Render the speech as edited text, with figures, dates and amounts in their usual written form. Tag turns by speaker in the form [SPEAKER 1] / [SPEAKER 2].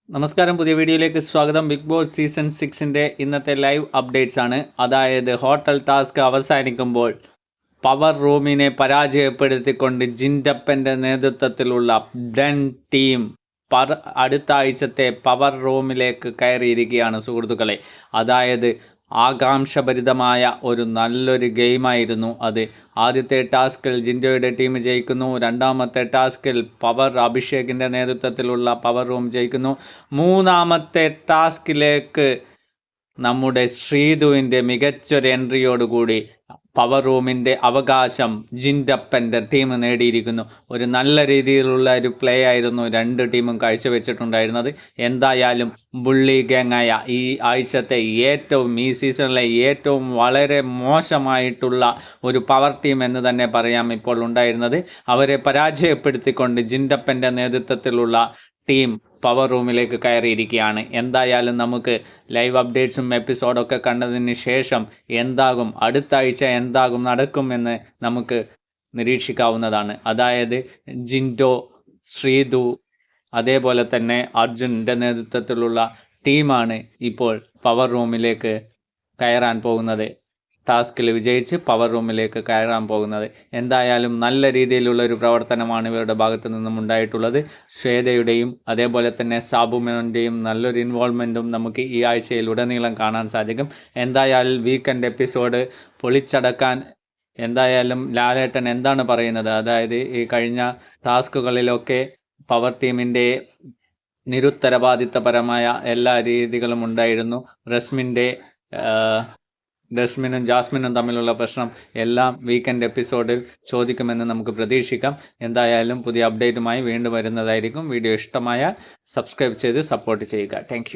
[SPEAKER 1] നമസ്കാരം, പുതിയ വീഡിയോയിലേക്ക് സ്വാഗതം. ബിഗ് ബോസ് സീസൺ 6ന്റെ ഇന്നത്തെ ലൈവ് അപ്ഡേറ്റ്സ് ആണ്. അതായത് ഹോട്ടൽ ടാസ്ക് അവസാനിക്കുമ്പോൾ പവർ റൂമിനെ പരാജയപ്പെടുത്തിക്കൊണ്ട് ജിൻഡപ്പൻ്റെ നേതൃത്വത്തിലുള്ള ഡൺ ടീം അടുത്ത ആഴ്ചത്തെ പവർ റൂമിലേക്ക് കയറിയിരിക്കുകയാണ് സുഹൃത്തുക്കളെ. അതായത് ആകാംക്ഷഭരിതമായ ഒരു നല്ലൊരു ഗെയിമായിരുന്നു അത്. ആദ്യത്തെ ടാസ്കിൽ ജിൻഡോയുടെ ടീം ജയിക്കുന്നു. രണ്ടാമത്തെ ടാസ്കിൽ അഭിഷേകിൻ്റെ നേതൃത്വത്തിലുള്ള പവർ റൂം ജയിക്കുന്നു. മൂന്നാമത്തെ ടാസ്കിലേക്ക് നമ്മുടെ ശ്രീധുവിൻ്റെ മികച്ചൊരു എൻട്രിയോടുകൂടി പവർ റൂമിൻ്റെ അവകാശം ജിൻഡപ്പൻ്റെ ടീം നേടിയിരിക്കുന്നു. ഒരു നല്ല രീതിയിലുള്ള ഒരു പ്ലേ ആയിരുന്നു രണ്ട് ടീമും കാഴ്ചവെച്ചിട്ടുണ്ടായിരുന്നത്. എന്തായാലും ബുള്ളി ഗാങ്ങായ ഈ ആഴ്ചത്തെ ഈ സീസണിലെ ഏറ്റവും വളരെ മോശമായിട്ടുള്ള ഒരു പവർ ടീം എന്ന് തന്നെ പറയാം ഇപ്പോൾ ഉണ്ടായിരുന്നത്. അവരെ പരാജയപ്പെടുത്തിക്കൊണ്ട് ജിൻഡപ്പൻ്റെ നേതൃത്വത്തിലുള്ള ടീം പവർ റൂമിലേക്ക് കയറിയിരിക്കുകയാണ്. എന്തായാലും നമുക്ക് ലൈവ് അപ്ഡേറ്റ്സും എപ്പിസോഡൊക്കെ കണ്ടതിന് ശേഷം അടുത്ത ആഴ്ച നടക്കുമെന്ന് നമുക്ക് നിരീക്ഷിക്കാവുന്നതാണ്. അതായത് ജിൻഡോ, ശ്രീധു, അതേപോലെ തന്നെ അർജുൻ്റെ നേതൃത്വത്തിലുള്ള ടീമാണ് ഇപ്പോൾ പവർ റൂമിലേക്ക് കയറാൻ പോകുന്നത്. ടാസ്കിൽ വിജയിച്ച് പവർ റൂമിലേക്ക് കയറാൻ പോകുന്നത്. എന്തായാലും നല്ല രീതിയിലുള്ള ഒരു പ്രവർത്തനമാണ് ഇവരുടെ ഭാഗത്തു നിന്നും ഉണ്ടായിട്ടുള്ളത്. ശ്വേതയുടെയും അതേപോലെ തന്നെ സാബുമോൻ്റെയും നല്ലൊരു ഇൻവോൾവ്മെൻറ്റും നമുക്ക് ഈ ആഴ്ചയിൽ ഉടനീളം കാണാൻ സാധിക്കും. എന്തായാലും വീക്കെൻഡ് എപ്പിസോഡ് പൊളിച്ചടക്കാൻ എന്തായാലും ലാലേട്ടൻ എന്താണ് പറയുന്നത്? അതായത് ഈ കഴിഞ്ഞ ടാസ്കുകളിലൊക്കെ പവർ ടീമിൻ്റെ നിരുത്തരവാദിത്തപരമായ എല്ലാ രീതികളും ഉണ്ടായിരുന്നു. ഡസ്മിനും ജാസ്മിനും തമ്മിലുള്ള പ്രശ്നം എല്ലാം വീക്കെൻഡ് എപ്പിസോഡിൽ ചോദിക്കുമെന്ന് നമുക്ക് പ്രതീക്ഷിക്കാം. എന്തായാലും പുതിയ അപ്ഡേറ്റുമായി വീണ്ടും വരുന്നതായിരിക്കും. വീഡിയോ ഇഷ്ടമായാൽ സബ്സ്ക്രൈബ് ചെയ്ത് സപ്പോർട്ട് ചെയ്യുക. താങ്ക്